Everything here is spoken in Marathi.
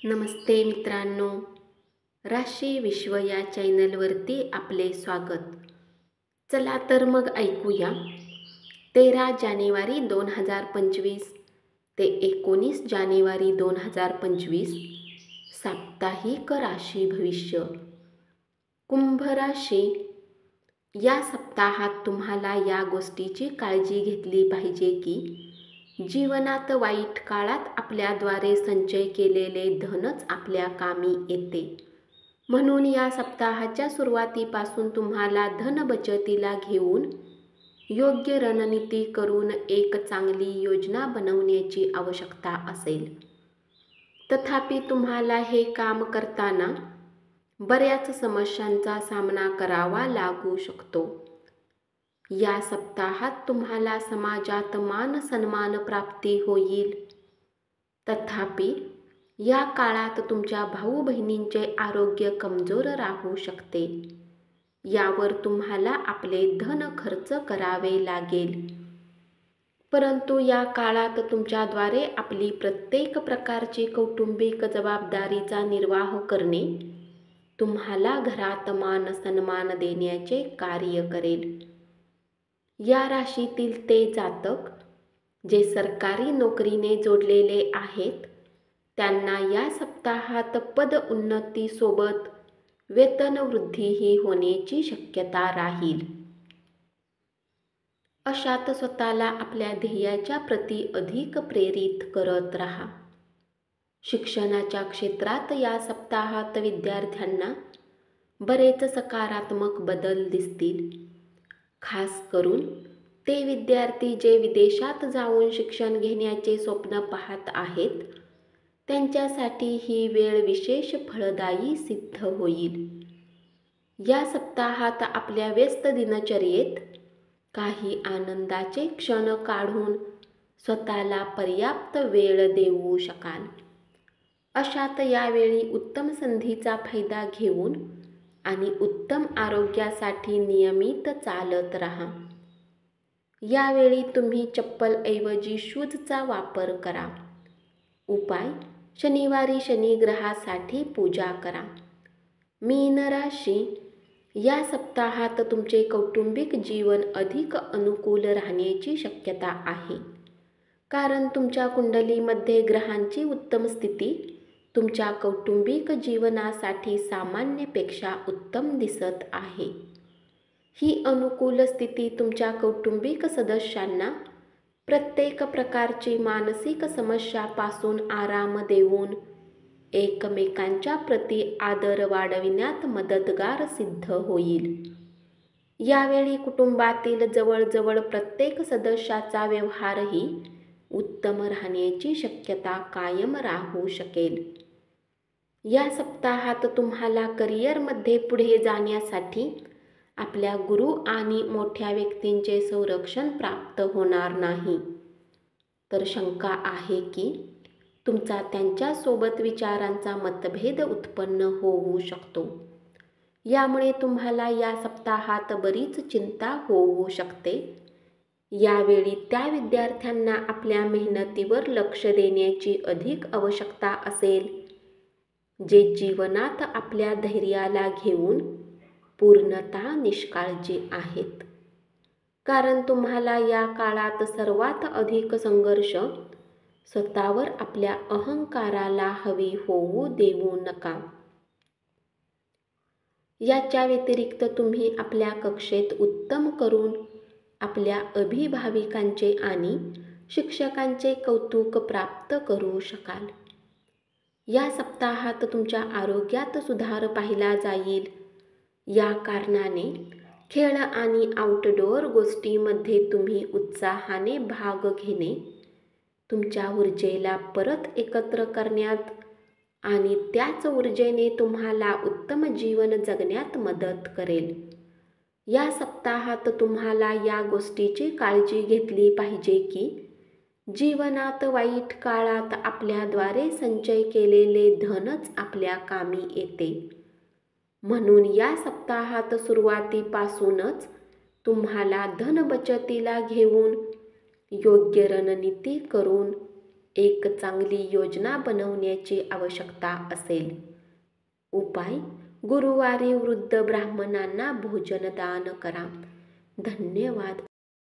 नमस्ते मित्रांनो, राशी विश्व या चॅनलवरती आपले स्वागत. चला तर मग ऐकूया 13 जानेवारी 2025 ते 19 जानेवारी 2025 साप्ताहिक राशी भविष्य. कुंभ राशी. या सप्ताहात तुम्हाला या गोष्टीची काळजी घेतली पाहिजे की जीवनात वाईट काळात आपल्याद्वारे संचय केलेले धनच आपल्या कामी येते. म्हणून या सप्ताहाच्या सुरुवातीपासून तुम्हाला धन बचतीला घेऊन योग्य रणनीती करून एक चांगली योजना बनवण्याची आवश्यकता असेल. तथापि तुम्हाला हे काम करताना बऱ्याच समस्यांचा सामना करावा लागू शकतो. या सप्ताहात तुम्हाला समाजात मान सन्मान प्राप्ती होईल. तथापि या काळात तुमच्या भाऊ बहिणींचे आरोग्य कमजोर राहू शकते. यावर तुम्हाला आपले धन खर्च करावे लागेल. परंतु या काळात तुमच्याद्वारे आपली प्रत्येक प्रकारची कौटुंबिक जबाबदारीचा निर्वाह करणे तुम्हाला घरात मान सन्मान देण्याचे कार्य करेल. या राशीतील ते जातक जे सरकारी नोकरीने जोडलेले आहेत त्यांना या सप्ताहात पद उन्नतीसोबत वेतनवृद्धीही होण्याची शक्यता राहील. अशात स्वतःला आपल्या ध्येयाच्या प्रती अधिक प्रेरित करत राहा. शिक्षणाच्या क्षेत्रात या सप्ताहात विद्यार्थ्यांना बरेच सकारात्मक बदल दिसतील. खास करून ते विद्यार्थी जे विदेशात जाऊन शिक्षण घेण्याचे स्वप्न पाहत आहेत त्यांच्यासाठी ही वेळ विशेष फळदायी सिद्ध होईल. या सप्ताहात आपल्या व्यस्त दिनचर्येत काही आनंदाचे क्षण काढून स्वतःला पर्याप्त वेळ देऊ शकाल. अशात यावेळी उत्तम संधीचा फायदा घेऊन आणि उत्तम आरोग्यासाठी नियमित चालत राहा. यावेळी तुम्ही चप्पलऐवजी शूजचा वापर करा. उपाय: शनिवारी शनिग्रहासाठी पूजा करा. मीन राशी. या सप्ताहात तुमचे कौटुंबिक जीवन अधिक अनुकूल राहण्याची शक्यता आहे. कारण तुमच्या कुंडलीमध्ये ग्रहांची उत्तम स्थिती तुमच्या कौटुंबिक जीवनासाठी सामान्यपेक्षा उत्तम दिसत आहे. ही अनुकूल स्थिती तुमच्या कौटुंबिक सदस्यांना प्रत्येक प्रकारची मानसिक समस्यापासून आराम देऊन एकमेकांच्या प्रती आदर वाढविण्यात मदतगार सिद्ध होईल. यावेळी कुटुंबातील जवळजवळ प्रत्येक सदस्याचा व्यवहारही उत्तम राहण्याची शक्यता कायम राहू शकेल. या सप्ताहात तुम्हाला करिअरमध्ये पुढे जाण्यासाठी आपल्या गुरु आणि मोठ्या व्यक्तींचे संरक्षण प्राप्त होणार नाही. तर शंका आहे की तुमचा त्यांच्यासोबत विचारांचा मतभेद उत्पन्न होऊ शकतो. यामुळे तुम्हाला या सप्ताहात बरीच चिंता होऊ शकते. यावेळी त्या विद्यार्थ्यांना आपल्या मेहनतीवर लक्ष देण्याची अधिक आवश्यकता असेल जे जीवनात आपल्या धैर्याला घेऊन पूर्णतः निष्काळजी आहेत. कारण तुम्हाला या काळात सर्वात अधिक संघर्ष स्वतःवर आपल्या अहंकाराला हवी होऊ देऊ नका. याच्या व्यतिरिक्त तुम्ही आपल्या कक्षेत उत्तम करून आपल्या अभिभाविकांचे आणि शिक्षकांचे कौतुक प्राप्त करू शकाल. या सप्ताहात तुमच्या आरोग्यात सुधार पाहिला जाईल. या कारणाने खेळ आणि आउटडोअर गोष्टींमध्ये तुम्ही उत्साहाने भाग घेणे तुमच्या ऊर्जेला परत एकत्र करण्यात आणि त्याच ऊर्जेने तुम्हाला उत्तम जीवन जगण्यात मदत करेल. या सप्ताहात तुम्हाला या गोष्टीची काळजी घेतली पाहिजे की जीवनात वाईट काळात आपल्याद्वारे संचय केलेले धनच आपल्या कामी येते. म्हणून या सप्ताहात सुरुवातीपासूनच तुम्हाला धन बचतीला घेऊन योग्य रणनीती करून एक चांगली योजना बनवण्याची आवश्यकता असेल. उपाय: गुरुवारी वृद्ध ब्राह्मणांना भोजन दान करा. धन्यवाद.